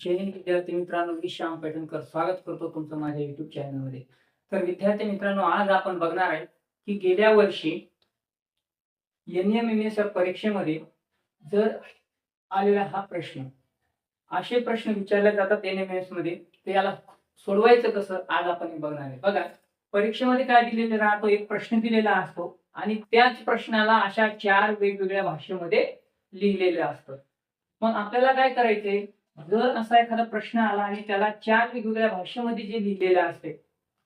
जय हिंद विद्यार्थी मित्रांनो, मी श्याम पैठणकर स्वागत करतो तुमचं माझ्या युट्यूब चॅनलमध्ये. तर विद्यार्थी मित्रांनो, आज आपण बघणार आहे की गेल्या वर्षी NMMS परीक्षेमध्ये जर आलेला हा प्रश्न, असे प्रश्न विचारले जातात NMMS मध्ये, तर याला सोडवायचं कसं आज आपण हे बघणार आहे. बघा, परीक्षेमध्ये काय दिलेलं राहतो, एक प्रश्न दिलेला असतो आणि त्याच प्रश्नाला अशा 4 वेगवेगळ्या भाषेमध्ये लिहिलेलं असतं. मग आपल्याला काय करायचंय, जर असा एखादा प्रश्न आला आणि त्याला 4 वेगवेगळ्या भाषेमध्ये जे लिहिलेलं असते,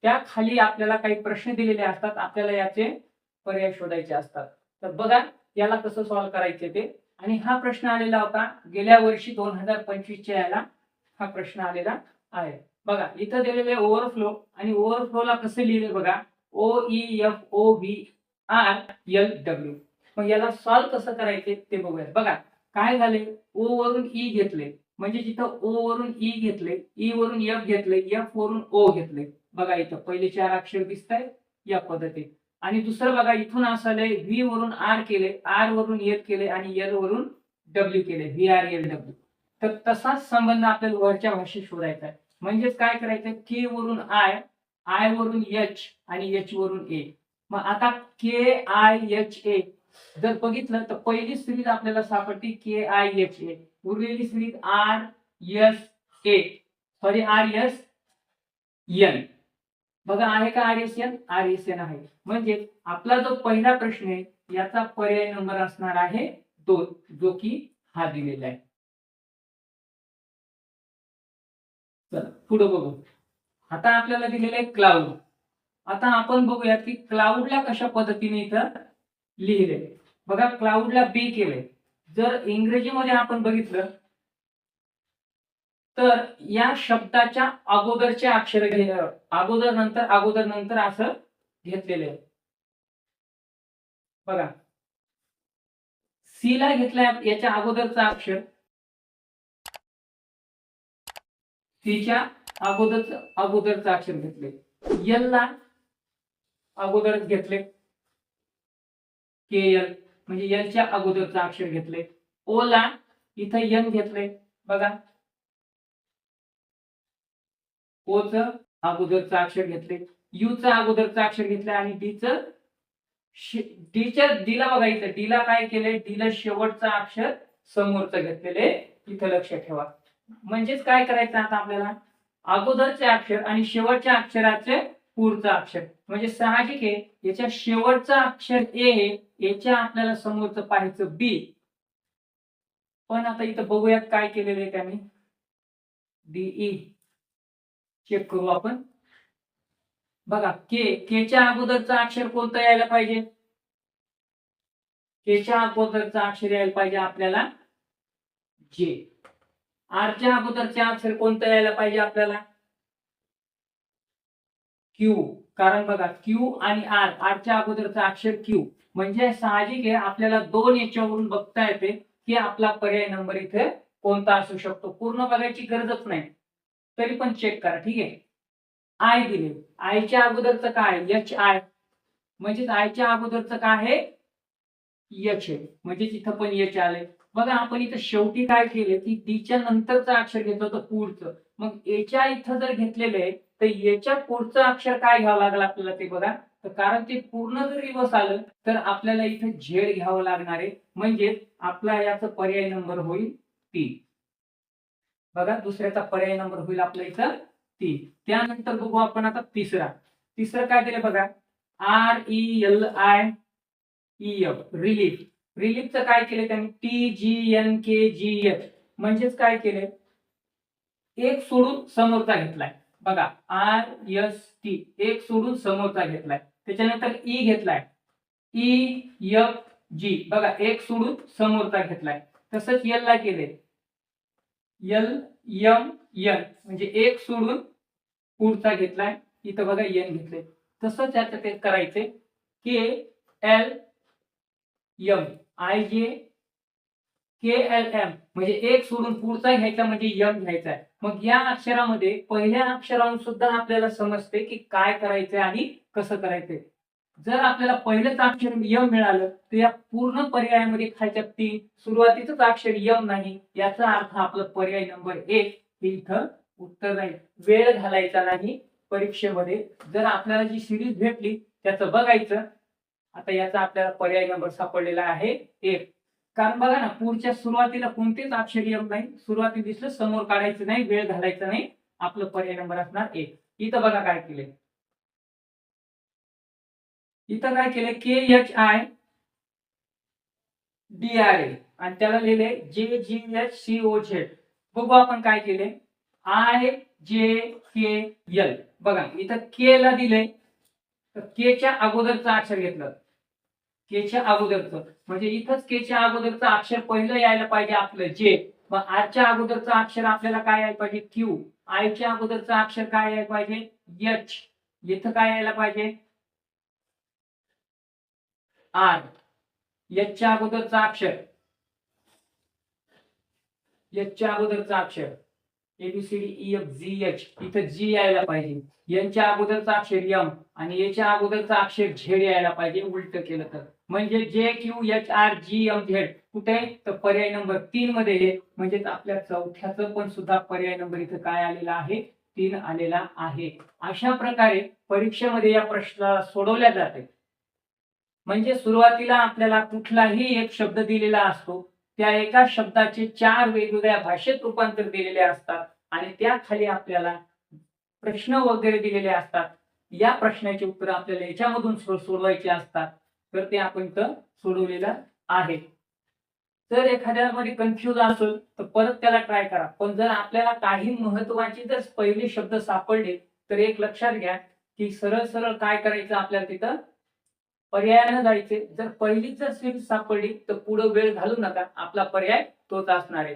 त्या खाली आपल्याला काही प्रश्न दिलेले असतात. आपल्याला याचे पर्याय शोधायचे असतात. तर बघा याला कसं सॉल्व्ह करायचे ते. आणि हा प्रश्न आलेला होता गेल्या वर्षी 2025 च्या याला हा प्रश्न आलेला आहे. बघा इथं दिलेले ओव्हरफ्लो आणि ओव्हरफ्लोला कसं लिहिले बघा, OEFOVRLW. मग याला सॉल्व्ह कसं करायचे ते बघूया. बघा काय झाले, ओ वरून ई घेतले म्हणजे जिथं ओ वरून ई घेतले, ई वरून एफ घेतले, एफ वरून ओ घेतले. बघा इथं पहिले 4 अक्षर दिसत आहेत या पद्धतीत. आणि दुसरं बघा इथून असं आलंय, व्ही वरून आर केले, आर वरून एल केले आणि एल वरून डब्ल्यू केले, VRLW. तर तसाच संबंध आपल्याला वरच्या भाषेत शोधायचा आहे. म्हणजेच काय करायचं, के वरून आय, आय वरून एच आणि एच वरून ए. मग आता KIHA जर बघितलं तर पहिली सिरीज आपल्याला सापडते KIHA, उरलेली सिरीज RSA, सॉरी RSN. बघा आहे का RSN? RSN आहे. म्हणजे आपला जो पहिला प्रश्न आहे याचा पर्याय नंबर असणार आहे 2, जो की हा दिलेला आहे. चला पुढे बघू. आता आपल्याला दिलेलं आहे क्लाउड. आता आपण बघूयात की क्लाउडला कशा पद्धतीने इथं लिहिले. बघा क्लाउडला बी केले. जर इंग्रजीमध्ये आपण बघितलं तर या शब्दाच्या अगोदरचे अक्षर अगोदर नंतर असं घेतलेले आहे. बघा सी ला घेतलाय याच्या अगोदरचा अक्षर, सीच्या अगोदरचं अक्षर घेतले. एल ला अगोदरच घेतले, KL म्हणजे एलच्या अगोदरचं अक्षर घेतले. ओ ला इथं एन घेतले. बघा ओ च अगोदरचं अक्षर घेतले, यू च अगोदरचं अक्षर घेतलं आणि डीला बघा इथं डीला काय केलंय, डीला शेवटचं अक्षर समोरचं घेतलेले. इथं लक्ष ठेवा. म्हणजेच काय करायचं आता आपल्याला, अगोदरचे अक्षर आणि शेवटच्या अक्षराचे पुढचं अक्षर. म्हणजे साहजिक आहे याच्या शेवटचं अक्षर ए, याच्या आपल्याला समोरचं पाहायचं बी. पण आता इथं बघूयात काय केलेलं आहे त्यांनी, DE चेक करू आपण. बघा केच्या अगोदरचं अक्षर कोणतं यायला पाहिजे, केच्या अगोदरचं अक्षर यायला पाहिजे आपल्याला जे. आरच्या अगोदरचे अक्षर कोणतं यायला पाहिजे आपल्याला, क्यू. कारण बघा क्यू आणि आर, आरच्या अगोदरचा अक्षर क्यू. म्हणजे साहजिक आहे आपल्याला 2 याच्यावरून बघता येते की आपला पर्याय नंबर इथे कोणता असू शकतो. पूर्ण बघायची गरजच नाही, तरी पण चेक करा. ठीक आहे, आय दिले, आयच्या अगोदरचं काय HI, म्हणजे आयच्या अगोदरचं काय आहे एच आहे, म्हणजे इथं पण एच आले. बघा आपण इथं शेवटी काय केले की डीच्या नंतरचं अक्षर घेतलं होतं पुढचं. मग एच्या इथं जर घेतलेलं आहे तर याच्या पुढचं अक्षर काय घ्यावं लागलं आपल्याला ते बघा. तर कारण ते पूर्ण जर रिवर्स आलं तर आपल्याला इथं झेड घ्यावं लागणार आहे. म्हणजे आपला याचा पर्याय नंबर होईल 3. बघा दुसऱ्याचा पर्याय नंबर होईल आपल्या इथं 3. त्यानंतर बघू आपण आता तिसरं काय दिलं बघा, RELIEF, रिलीफ. रिलीफचं काय केलं त्यांनी, TGNKGF. म्हणजेच काय केले, एक सोडून समोरचा घेतलाय. बघा RST, एक सोडून समोरचा घेतलाय. त्याच्यानंतर ई घेतलाय, EFG. बघा एक सोडून समोरचा घेतलाय. तसंच एल ला केले, LMN, म्हणजे एक सोडून पुढचा घेतलाय. इथं बघा एन घेतले. तसंच याचं ते करायचे, KLM म्हणजे एक सोडून पुढचा घ्यायचा म्हणजे यम घ्यायचा आहे. मग या अक्षरामध्ये पहिल्या अक्षरावरून सुद्धा आपल्याला समजते की काय करायचंय आणि कसं करायचंय. जर आपल्याला पहिलंच अक्षर यम मिळालं तर या पूर्ण पर्यायामध्ये खालच्या 3 सुरुवातीचंच अक्षर यम नाही, याचा अर्थ आपला पर्याय नंबर 1 हे इथं उत्तर राहील. वेळ घालायचा नाही परीक्षेमध्ये. जर आपल्याला जी सिरीज भेटली त्याचं बघायचं. आता याचा आपल्याला पर्याय नंबर सापडलेला आहे 1. कारण बघा ना, पुढच्या सुरुवातीला कोणतेच अक्षर येत नाही. सुरुवाती दिसलं समोर काढायचं नाही, वेळ घालायचा नाही. आपलं पर्याय नंबर असणार 1. इथं बघा काय केलंय. इथं काय केलंय, KHIDRA आणि त्याला लिहिलंय JGHCOZ. बघू आपण काय केले. IJKL. बघा इथं के ला दिलंय, तर के च्या अगोदरचं अक्षर घेतलं. के च्या अगोदरचं म्हणजे इथंच के च्या अगोदरचं अक्षर पहिलं यायला पाहिजे आपलं जे. मग आर च्या अगोदरचं अक्षर आपल्याला काय यायला पाहिजे क्यू. आय च्या अगोदरचं अक्षर काय यायला पाहिजे एच. इथं काय यायला पाहिजे आर. एच च्या अगोदरचं अक्षर ABCDEFGH इथं जी यायला पाहिजे. एन च्या अगोदरचा अक्षर एम आणि ए च्या अगोदरचा अक्षर झेड यायला पाहिजे उलट केलं तर. म्हणजे JQHRGMZ कुठे तर पर्याय नंबर 3 मध्ये आहे. म्हणजे आपल्या चौथ्याचं पण सुद्धा पर्याय नंबर इथं काय आलेला आहे 3 आलेला आहे. अशा प्रकारे परीक्षेमध्ये या प्रश्नाला सोडवल्या जाते. म्हणजे सुरुवातीला आपल्याला कुठलाही एक शब्द दिलेला असतो, त्या एका शब्दाचे 4 वेगवेगळ्या भाषेत रूपांतर दिलेले असतात आणि त्याखाली आपल्याला प्रश्न वगैरे दिलेले असतात. या प्रश्नाचे उत्तर आपल्याला याच्यामधून सोडवायचे असतात. तर ते आपण इथं सोडवलेलं आहे. जर एखाद्यामध्ये कन्फ्युज असेल तर परत त्याला ट्राय करा. पण जर आपल्याला काही महत्वाचे जर पहिले शब्द सापडले तर एक लक्षात घ्या की सरळ सरळ काय करायचं आपल्याला तिथं पर्यायानं जायचे. जर पहिलीच जर सीट सापडली तर पुढे वेळ घालू नका. आपला पर्याय तोच असणार आहे.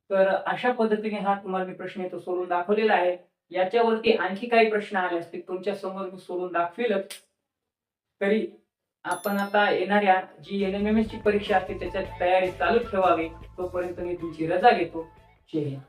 तर अशा पद्धतीने हा तुम्हाला मी प्रश्न इथं सोडून दाखवलेला आहे. याच्यावरती आणखी काही प्रश्न आले असतील तुमच्या समोर मी सोडून दाखवेलच. तरी आपण आता येणाऱ्या जी NMMS ची परीक्षा असते त्याच्यात तयारी चालू ठेवावी. तोपर्यंत मी तुमची रजा घेतो. जय हिंद.